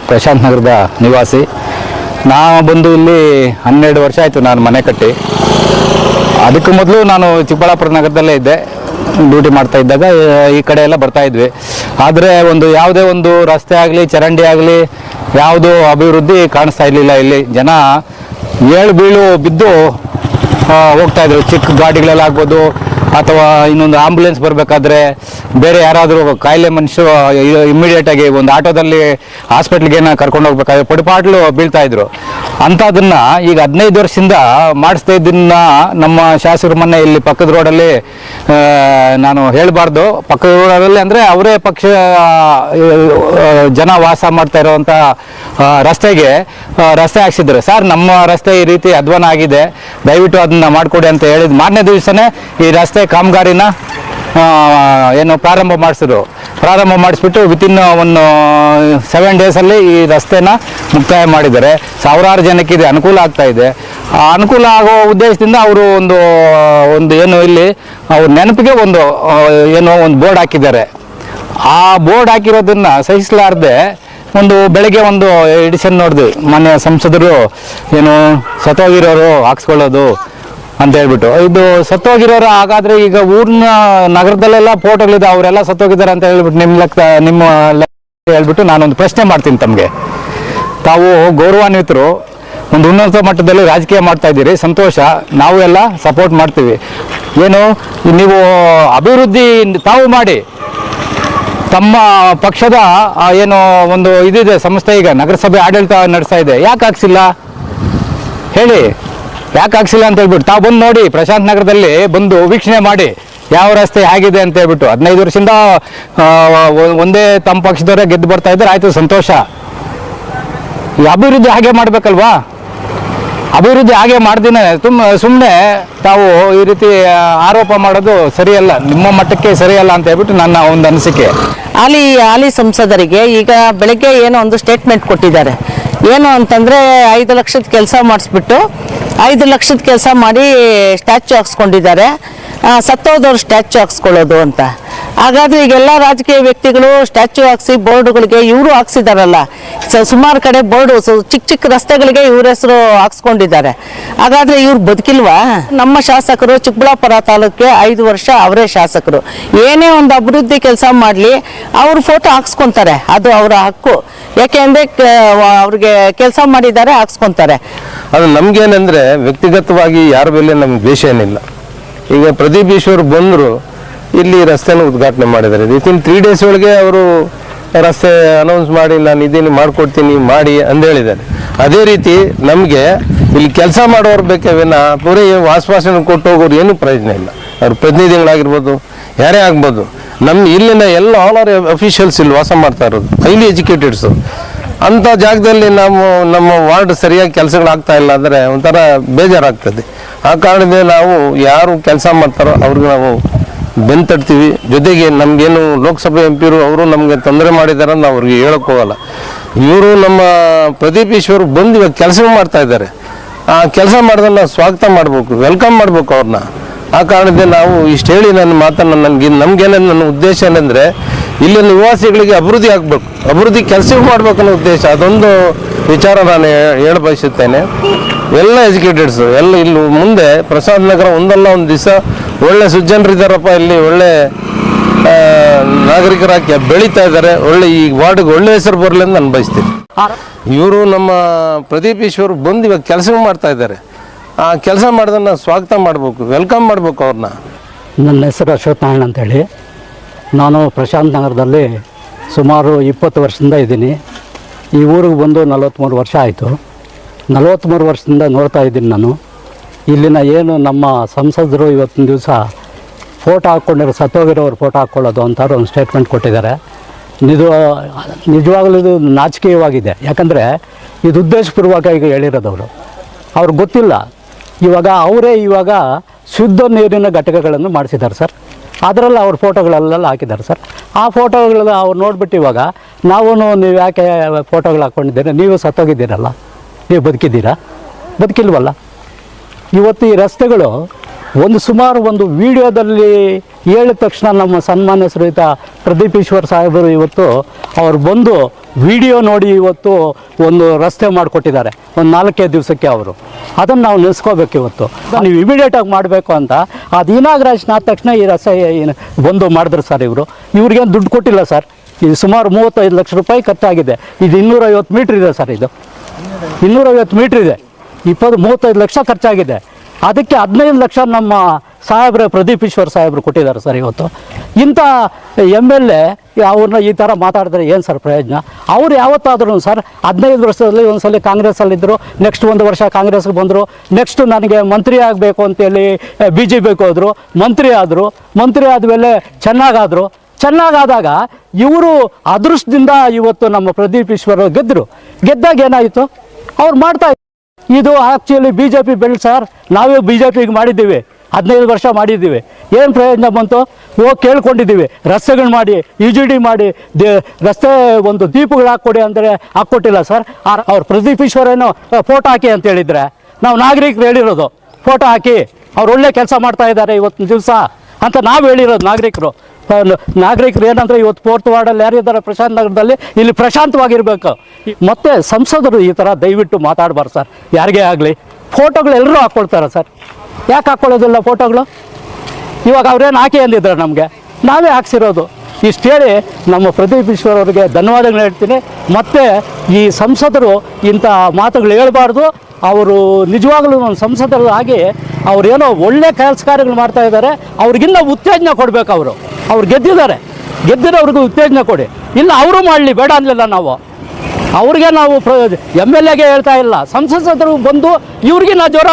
ಪ್ರಶಾಂತ್ ನಗರದ ನಿವಾಸಿ. ನಾನು ಬಂದು ಇಲ್ಲಿ 12 ವರ್ಷ ಆಯಿತು ನಾನು ಮನೆ ಕಟ್ಟಿ. ಅದಕ್ಕೂ ಮೊದಲು ನಾನು ಚಿಕ್ಕಬಳ್ಳಾಪುರ ನಗರದಲ್ಲೇ ಇದ್ದೆ, ಡ್ಯೂಟಿ ಮಾಡ್ತಾ ಇದ್ದಾಗ ಈ ಕಡೆ ಎಲ್ಲ ಬರ್ತಾ ಇದ್ವಿ. ಆದರೆ ಯಾವುದೇ ಒಂದು ರಸ್ತೆ ಆಗಲಿ ಚರಂಡಿ ಆಗಲಿ ಯಾವುದು ಅಭಿವೃದ್ಧಿ ಕಾಣಿಸ್ತಾ ಇರಲಿಲ್ಲ. ಇಲ್ಲಿ ಜನ ಏಳು ಬೀಳು ಬಿದ್ದು ಹೋಗ್ತಾಯಿದ್ರು. ಚಿಕ್ಕ ಗಾಡಿಗಳಲ್ಲಾಗ್ಬೋದು ಅಥವಾ ಇನ್ನೊಂದು ಆಂಬುಲೆನ್ಸ್ ಬರಬೇಕಾದ್ರೆ ಬೇರೆ ಯಾರಾದರೂ ಕಾಯಿಲೆ ಮನುಷ್ಯರು ಇಮ್ಮಿಡಿಯೇಟಾಗಿ ಒಂದು ಆಟೋದಲ್ಲಿ ಹಾಸ್ಪಿಟ್ಲಿಗೆ ಕರ್ಕೊಂಡು ಹೋಗ್ಬೇಕಾದ್ರೆ ಪಡಿಪಾಟ್ಲು ಬೀಳ್ತಾಯಿದ್ರು. ಅಂಥದನ್ನು ಈಗ 15 ವರ್ಷದಿಂದ ಮಾಡಿಸ್ತಾ ಇದ್ದನ್ನ ನಮ್ಮ ಶಾಸಕರ ಮೊನ್ನೆ ಇಲ್ಲಿ ಪಕ್ಕದ ರೋಡಲ್ಲಿ, ನಾನು ಹೇಳಬಾರ್ದು ಪಕ್ಕದ ರೋಡಲ್ಲಿ ಅಂದರೆ ಅವರೇ ಪಕ್ಷ ಜನ ವಾಸ ಮಾಡ್ತಾ ಇರೋವಂಥ ರಸ್ತೆ ಹಾಕ್ಸಿದ್ರು. ಸರ್, ನಮ್ಮ ರಸ್ತೆ ಈ ರೀತಿ ಅಧ್ವಾನ ಆಗಿದೆ, ದಯವಿಟ್ಟು ಅದನ್ನು ಮಾಡಿಕೊಡಿ ಅಂತ ಹೇಳಿದ ಮಾರನೇ ದಿವಸನೇ ಈ ರಸ್ತೆ ಕಾಮಗಾರಿನ ಪ್ರಾರಂಭ ಮಾಡಿಸ್ಬಿಟ್ಟು ವಿತಿನ್ 7 ಡೇಸಲ್ಲಿ ಈ ರಸ್ತೆನ ಮುಕ್ತಾಯ ಮಾಡಿದ್ದಾರೆ. ಸಾವಿರಾರು ಜನಕ್ಕೆ ಇದು ಅನುಕೂಲ ಆಗ್ತಾ ಇದೆ. ಆ ಅನುಕೂಲ ಆಗೋ ಉದ್ದೇಶದಿಂದ ಅವರು ಇಲ್ಲಿ ಅವ್ರ ನೆನಪಿಗೆ ಒಂದು ಬೋರ್ಡ್ ಹಾಕಿದ್ದಾರೆ. ಆ ಬೋರ್ಡ್ ಹಾಕಿರೋದನ್ನು ಸಹಿಸಲಾರದೆ ಬೆಳಗ್ಗೆ ಎಡಿಷನ್ ನೋಡಿದ್ವಿ. ಮಾನ್ಯ ಸಂಸದರು ಸತ್ತೋಗಿರೋರು ಹಾಕ್ಸ್ಕೊಳ್ಳೋದು ಅಂತ ಹೇಳ್ಬಿಟ್ಟು, ಇದು ಸತ್ತೋಗಿರೋರು ಹಾಗಾದರೆ ಈಗ ಊರಿನ ನಗರದಲ್ಲೆಲ್ಲ ಫೋಟೋಗಳಿದೆ, ಅವರೆಲ್ಲ ಸತ್ತೋಗಿದ್ದಾರೆ ಅಂತ ಹೇಳ್ಬಿಟ್ಟು ನಿಮ್ಮ ಹೇಳ್ಬಿಟ್ಟು ನಾನೊಂದು ಪ್ರಶ್ನೆ ಮಾಡ್ತೀನಿ ತಮಗೆ. ತಾವು ಗೌರವಾನ್ವಿತರು, ಉನ್ನತ ಮಟ್ಟದಲ್ಲಿ ರಾಜಕೀಯ ಮಾಡ್ತಾ ಇದ್ದೀರಿ, ಸಂತೋಷ, ನಾವು ಎಲ್ಲ ಸಪೋರ್ಟ್ ಮಾಡ್ತೀವಿ. ನೀವು ಅಭಿವೃದ್ಧಿ ತಾವು ಮಾಡಿ, ತಮ್ಮ ಪಕ್ಷದ ಇದಿದೆ ಸಂಸ್ಥೆ, ಈಗ ನಗರಸಭೆ ಆಡಳಿತ ನಡೆಸ್ತಾ ಇದೆ, ಯಾಕೆ ಹಾಕ್ಸಿಲ್ಲ ಹೇಳಿ? ಯಾಕೆ ಹಾಕ್ಸಿಲ್ಲ ಅಂತ ಹೇಳ್ಬಿಟ್ಟು ತಾವು ಬಂದು ನೋಡಿ, ಪ್ರಶಾಂತ್ ನಗರದಲ್ಲಿ ಬಂದು ವೀಕ್ಷಣೆ ಮಾಡಿ ಯಾವ ರಸ್ತೆ ಆಗಿದೆ ಅಂತ ಹೇಳ್ಬಿಟ್ಟು. 15 ವರ್ಷದಿಂದ ಒಂದೇ ತಮ್ಮ ಪಕ್ಷದವರೇ ಗೆದ್ದು ಬರ್ತಾ ಇದ್ದಾರೆ, ಆಯಿತು, ಸಂತೋಷ. ಈ ಅಭಿವೃದ್ಧಿ ಹಾಗೆ ಮಾಡಬೇಕಲ್ವಾ? ಅಭಿವೃದ್ಧಿ ಹಾಗೆ ಮಾಡ್ದಿನೇ ಸುಮ್ಮನೆ ತಾವು ಈ ರೀತಿ ಆರೋಪ ಮಾಡೋದು ಸರಿಯಲ್ಲ, ನಿಮ್ಮ ಮಟ್ಟಕ್ಕೆ ಸರಿಯಲ್ಲ ಅಂತ ಹೇಳ್ಬಿಟ್ಟು ನನ್ನ ಒಂದು ಅನಿಸಿಕೆ. ಹಾಲಿ ಸಂಸದರಿಗೆ ಈಗ ಬೆಳಗ್ಗೆ ಒಂದು ಸ್ಟೇಟ್ಮೆಂಟ್ ಕೊಟ್ಟಿದ್ದಾರೆ. ಅಂತಂದರೆ 5 ಲಕ್ಷದ ಕೆಲಸ ಮಾಡಿಸ್ಬಿಟ್ಟು 5 ಲಕ್ಷದ ಕೆಲಸ ಮಾಡಿ ಸ್ಟ್ಯಾಚ್ಯೂ ಹಾಕ್ಸ್ಕೊಂಡಿದ್ದಾರೆ, ಸತ್ತೋದವ್ರು ಸ್ಟ್ಯಾಚ್ಯೂ ಹಾಕ್ಸ್ಕೊಳ್ಳೋದು ಅಂತ. ಹಾಗಾದರೆ ಈಗೆಲ್ಲ ರಾಜಕೀಯ ವ್ಯಕ್ತಿಗಳು ಸ್ಟ್ಯಾಚ್ಯೂ ಹಾಕ್ಸಿ ಬೋರ್ಡ್ಗಳಿಗೆ ಇವರು ಹಾಕ್ಸಿದಾರಲ್ಲ, ಸುಮಾರು ಕಡೆ ಬೋರ್ಡು ಚಿಕ್ಕ ರಸ್ತೆಗಳಿಗೆ ಇವ್ರ ಹೆಸರು ಹಾಕ್ಸ್ಕೊಂಡಿದ್ದಾರೆ. ಹಾಗಾದರೆ ಇವ್ರು ಬದುಕಿಲ್ವಾ? ನಮ್ಮ ಶಾಸಕರು ಚಿಕ್ಕಬಳ್ಳಾಪುರ ತಾಲೂಕಿಗೆ 5 ವರ್ಷ ಅವರೇ ಶಾಸಕರು. ಏನೇ ಒಂದು ಅಭಿವೃದ್ಧಿ ಕೆಲಸ ಮಾಡಲಿ ಅವ್ರ ಫೋಟೋ ಹಾಕ್ಸ್ಕೊತಾರೆ, ಅದು ಅವರ ಹಕ್ಕು. ಯಾಕೆಂದರೆ ಅವ್ರಿಗೆ ಕೆಲಸ ಮಾಡಿದ್ದಾರೆ, ಹಾಕ್ಸ್ಕೊತಾರೆ. ಅದು ನಮಗೇನೆಂದರೆ ವ್ಯಕ್ತಿಗತವಾಗಿ ಯಾರ ಮೇಲೆ ನಮ್ಗೆ ದ್ವೇಷ ಏನಿಲ್ಲ. ಈಗ ಪ್ರದೀಪ್ ಈಶ್ವರ್ ಬಂದರು, ಇಲ್ಲಿ ರಸ್ತೆನ ಉದ್ಘಾಟನೆ ಮಾಡಿದ್ದಾರೆ. ವಿತಿನ್ 3 ಡೇಸ್ ಒಳಗೆ ಅವರು ರಸ್ತೆ ಅನೌನ್ಸ್ ಮಾಡಿ ನಾನು ಇದನ್ನು ಮಾಡಿಕೊಡ್ತೀನಿ ಮಾಡಿ ಅಂದೇಳಿದ್ದಾರೆ. ಅದೇ ರೀತಿ ನಮಗೆ ಇಲ್ಲಿ ಕೆಲಸ ಮಾಡೋರು ಬೇಕೇನ ಪೂರೇ ಆಶ್ವಾಸನೆ ಕೊಟ್ಟು ಹೋಗೋರು ಏನೂ ಪ್ರಯೋಜನ ಇಲ್ಲ. ಅವ್ರ ಪ್ರತಿನಿಧಿಗಳಾಗಿರ್ಬೋದು, ಯಾರೇ ಆಗ್ಬೋದು. ಇಲ್ಲಿನ ಎಲ್ಲ ಆಲ್ ಆರ್ ಅಫಿಷಿಯಲ್ಸ್ ಇಲ್ಲಿ ವಾಸ ಮಾಡ್ತಾ ಇರೋದು, ಹೈಲಿ ಎಜುಕೇಟೆಡ್ಸು. ಅಂಥ ಜಾಗದಲ್ಲಿ ನಮ್ಮ ವಾರ್ಡ್ ಸರಿಯಾಗಿ ಕೆಲಸಗಳಾಗ್ತಾ ಇಲ್ಲ ಅಂದರೆ ಒಂಥರ ಬೇಜಾರಾಗ್ತದೆ. ಆ ಕಾರಣದಿಂದ ನಾವು ಯಾರು ಕೆಲಸ ಮಾಡ್ತಾರೋ ಅವ್ರಿಗೆ ನಾವು ಬೆಂತಡ್ತೀವಿ. ಜೊತೆಗೆ ನಮಗೇನು ಲೋಕಸಭೆ MP ಅವರು ನಮಗೆ ತೊಂದರೆ ಮಾಡಿದ್ದಾರೆ ಅಂತ ಅವ್ರಿಗೆ ಹೇಳೋಕ್ಕೆ ಹೋಗಲ್ಲ. ಇವರು ನಮ್ಮ ಪ್ರದೀಪ್ ಈಶ್ವರ್ ಬಂದು ಇವಾಗ ಕೆಲಸ ಮಾಡ್ತಾ ಇದ್ದಾರೆ. ಆ ಕೆಲಸ ಮಾಡಿದ್ರೆ ಸ್ವಾಗತ ಮಾಡಬೇಕು, ವೆಲ್ಕಮ್ ಮಾಡಬೇಕು ಅವ್ರನ್ನ. ಆ ಕಾರಣದಿಂದ ನಾವು ಇಷ್ಟು ಹೇಳಿ ನನ್ನ ಮಾತನ್ನು ನನ್ನ ಉದ್ದೇಶ ಏನಂದರೆ ಇಲ್ಲಿ ನಿವಾಸಿಗಳಿಗೆ ಅಭಿವೃದ್ಧಿ ಆಗಬೇಕು, ಅಭಿವೃದ್ಧಿ ಕೆಲಸ ಮಾಡಬೇಕು ಅನ್ನೋ ಉದ್ದೇಶ. ಅದೊಂದು ವಿಚಾರ ನಾನು ಹೇಳ ಬಯಸುತ್ತೇನೆ. ಎಲ್ಲ ಎಜುಕೇಟೆಡ್ಸು ಎಲ್ಲ ಇಲ್ಲಿ ಮುಂದೆ ಪ್ರಸಾದ್ ನಗರ ಒಂದಲ್ಲ ಒಂದು ದಿವಸ ಒಳ್ಳೆ ಸುಜ್ಜನರಿದ್ದಾರಪ್ಪ, ಇಲ್ಲಿ ಒಳ್ಳೆ ನಾಗರಿಕರಾಗಿ ಬೆಳೀತಾ ಇದ್ದಾರೆ. ಈ ವಾರ್ಡ್ಗೆ ಒಳ್ಳೆ ಹೆಸರು ಬರಲಿ ಅಂತ ನಾನು ಬಯಸ್ತೀನಿ. ಇವರು ನಮ್ಮ ಪ್ರದೀಪ್ ಈಶ್ವರ್ ಬಂದು ಇವಾಗ ಕೆಲಸ ಮಾಡ್ತಾ ಇದ್ದಾರೆ. ಆ ಕೆಲಸ ಮಾಡೋದನ್ನು ಸ್ವಾಗತ ಮಾಡಬೇಕು, ವೆಲ್ಕಮ್ ಮಾಡಬೇಕು ಅವ್ರನ್ನ. ನನ್ನ ಹೆಸರು ಅಶ್ವಥ್ ನಾರಾಯಣ ಅಂತೇಳಿ. ನಾನು ಪ್ರಶಾಂತ್ ನಗರದಲ್ಲಿ ಸುಮಾರು 20 ವರ್ಷದಿಂದ ಇದ್ದೀನಿ. ಈ ಊರಿಗೆ ಬಂದು 43 ವರ್ಷ ಆಯಿತು. 43 ವರ್ಷದಿಂದ ನೋಡ್ತಾ ಇದ್ದೀನಿ ನಾನು. ಇಲ್ಲಿನ ನಮ್ಮ ಸಂಸದರು ಇವತ್ತಿನ ದಿವಸ ಫೋಟೋ ಹಾಕ್ಕೊಂಡಿರೋ ಸತ್ತೋಗಿರೋರು ಫೋಟೋ ಹಾಕ್ಕೊಳ್ಳೋದು ಅಂತಾರು ಒಂದು ಸ್ಟೇಟ್ಮೆಂಟ್ ಕೊಟ್ಟಿದ್ದಾರೆ. ನಿಜವಾಗಲೂ ಇದು ನಾಚಿಕೆಯವಾಗಿದೆ. ಯಾಕಂದರೆ ಇದು ಉದ್ದೇಶಪೂರ್ವಕ ಹೇಳಿರೋದವರು. ಅವ್ರಿಗೆ ಗೊತ್ತಿಲ್ಲ. ಅವರೇ ಶುದ್ಧ ನೀರಿನ ಘಟಕಗಳನ್ನು ಮಾಡಿಸಿದ್ದಾರೆ ಸರ್. ಅದರಲ್ಲಿ ಅವ್ರ ಫೋಟೋಗಳೆಲ್ಲ ಹಾಕಿದ್ದಾರೆ ಸರ್. ಆ ಫೋಟೋಗಳೆಲ್ಲ ಅವ್ರು ನೋಡಿಬಿಟ್ಟು ನೀವು ಯಾಕೆ ಫೋಟೋಗಳು ಹಾಕ್ಕೊಂಡಿದ್ದೀರಾ, ನೀವು ಸತ್ತೋಗಿದ್ದೀರಲ್ಲ, ನೀವು ಬದುಕಿದ್ದೀರಾ? ಬದುಕಿಲ್ವಲ್ಲ. ಇವತ್ತು ಈ ರಸ್ತೆಗಳು ಸುಮಾರು ಒಂದು ವಿಡಿಯೋದಲ್ಲಿ ಹೇಳಿದ ತಕ್ಷಣ ನಮ್ಮ ಸನ್ಮಾನ್ಯ ಶ್ರೀಯುತ ಪ್ರದೀಪ್ ಈಶ್ವರ್ ಸಾಹೇಬರು ಇವತ್ತು ಅವ್ರು ಬಂದು ವಿಡಿಯೋ ನೋಡಿ ಇವತ್ತು ಒಂದು ರಸ್ತೆ ಮಾಡಿಕೊಟ್ಟಿದ್ದಾರೆ ಒಂದು 4 ದಿವಸಕ್ಕೆ. ಅವರು ಅದನ್ನು ನಾವು ನಿಲ್ಲಿಸ್ಕೋಬೇಕು ಇವತ್ತು. ನೀವು ಇಮಿಡಿಯೇಟಾಗಿ ಮಾಡಬೇಕು ಅಂತ ಅದು ಇನಾಗ್ರೇಷನ್ ಆದ ತಕ್ಷಣ ಈ ರಸ್ತೆ ಬಂದು ಮಾಡಿದ್ರು ಸರ್. ಇವ್ರಿಗೇನು ದುಡ್ಡು ಕೊಟ್ಟಿಲ್ಲ ಸರ್. ಇದು ಸುಮಾರು 35 ಲಕ್ಷ ರೂಪಾಯಿ ಖರ್ಚಾಗಿದೆ. ಇದು 250 ಮೀಟ್ರ್ ಇದೆ ಸರ್. ಇದು 250 ಮೀಟ್ರ್ ಇದೆ. 35 ಲಕ್ಷ ಖರ್ಚಾಗಿದೆ. ಅದಕ್ಕೆ 15 ಲಕ್ಷ ನಮ್ಮ ಸಾಹೇಬ್ರೆ ಪ್ರದೀಪ್ ಈಶ್ವರ್ ಸಾಹೇಬರು ಕೊಟ್ಟಿದ್ದಾರೆ ಸರ್. ಇವತ್ತು ಇಂಥ MLA ಅವ್ರನ್ನ ಈ ಥರ ಮಾತಾಡಿದ್ರೆ ಏನು ಸರ್ ಪ್ರಯೋಜನ? ಅವ್ರು ಯಾವತ್ತಾದ್ರೂ ಸರ್ 15 ವರ್ಷದಲ್ಲಿ ಒಂದ್ಸಲ ಕಾಂಗ್ರೆಸ್ಸಲ್ಲಿದ್ದರು, ನೆಕ್ಸ್ಟ್ 1 ವರ್ಷ ಕಾಂಗ್ರೆಸ್ಗೆ ಬಂದರು, ನೆಕ್ಸ್ಟ್ ನನಗೆ ಮಂತ್ರಿ ಆಗಬೇಕು ಅಂತೇಳಿ BJPಗೆ ಹೋದರು, ಮಂತ್ರಿ ಆದರು. ಮಂತ್ರಿ ಆದಮೇಲೆ ಚೆನ್ನಾಗಾದಾಗ ಇವರು ಅದೃಷ್ಟದಿಂದ ಇವತ್ತು ನಮ್ಮ ಪ್ರದೀಪ್ ಈಶ್ವರ್ ಗೆದ್ದಾಗ ಏನಾಯಿತು? ಅವ್ರು ಮಾಡ್ತಾ ಇದು ಆ್ಯಕ್ಚುಲಿ BJP ಬೆಳೆದು ಸರ್. ನಾವೇ BJPಗೆ ಮಾಡಿದ್ದೀವಿ, 15 ವರ್ಷ ಮಾಡಿದ್ದೀವಿ. ಏನು ಪ್ರಯೋಜನ ಬಂತು? ಕೇಳ್ಕೊಂಡಿದ್ದೀವಿ, ರಸ್ತೆಗಳು ಮಾಡಿ, UGD ಮಾಡಿ, ರಸ್ತೆ ಒಂದು ದೀಪಗಳು ಹಾಕ್ಕೊಡಿ ಅಂದರೆ ಹಾಕ್ಕೊಟ್ಟಿಲ್ಲ ಸರ್. ಅವ್ರು ಪ್ರದೀಪ್ ಈಶ್ವರೇನೋ ಫೋಟೋ ಹಾಕಿ ಅಂತ ಹೇಳಿದರೆ ನಾವು ನಾಗರಿಕರು ಹೇಳಿರೋದು ಫೋಟೋ ಹಾಕಿ ಅವ್ರು ಒಳ್ಳೆ ಕೆಲಸ ಮಾಡ್ತಾ ಇದ್ದಾರೆ ಇವತ್ತಿನ ದಿವಸ ಅಂತ ನಾವು ಹೇಳಿರೋದು ನಾಗರಿಕರು ಏನಂದರೆ ಇವತ್ತು 4th ವಾರ್ಡಲ್ಲಿ ಯಾರಿದ್ದಾರೆ ಪ್ರಶಾಂತ್ ನಗರದಲ್ಲಿ, ಇಲ್ಲಿ ಪ್ರಶಾಂತವಾಗಿರಬೇಕು. ಮತ್ತು ಸಂಸದರು ಈ ಥರ ದಯವಿಟ್ಟು ಮಾತಾಡಬಾರ್ದು ಸರ್. ಯಾರಿಗೇ ಆಗಲಿ ಫೋಟೋಗಳು ಎಲ್ಲರೂ ಹಾಕ್ಕೊಳ್ತಾರೆ ಸರ್. ಯಾಕೆ ಹಾಕ್ಕೊಳ್ಳೋದಿಲ್ಲ ಫೋಟೋಗಳು? ಇವಾಗ ಅವ್ರೇನು ಹಾಕಿ ಅಂದಿದ್ದಾರೆ ನಮಗೆ, ನಾವೇ ಹಾಕ್ಸಿರೋದು. ಇಷ್ಟು ಹೇಳಿ ನಮ್ಮ ಪ್ರದೀಪ್ ಈಶ್ವರ್ ಅವರಿಗೆ ಧನ್ಯವಾದಗಳು ಹೇಳ್ತೀನಿ. ಮತ್ತು ಈ ಸಂಸದರು ಇಂಥ ಮಾತುಗಳು ಹೇಳ್ಬಾರ್ದು. ಅವರು ನಿಜವಾಗಲೂ ಒಂದು ಸಂಸದರಾಗಿ ಅವರೇನೋ ಒಳ್ಳೆ ಕೆಲಸ ಕಾರ್ಯಗಳು ಮಾಡ್ತಾ ಇದ್ದಾರೆ. ಅವ್ರಿಗಿನ್ನ ಉತ್ತೇಜನ ಕೊಡಬೇಕು. ಅವ್ರು ಗೆದ್ದಿರೋವ್ರಿಗೂ ಉತ್ತೇಜನ ಕೊಡಿ. ಇಲ್ಲ ಅವರು ಮಾಡಲಿ, ಬೇಡ ಅನ್ನಲಿಲ್ಲ ನಾವು. ಅವ್ರಿಗೆ ನಾವು MLAಗೆ ಹೇಳ್ತಾ ಇಲ್ಲ, ಸಂಸದರು ಬಂದು ಇವ್ರಿಗೆ ನಾವು ಜೋರ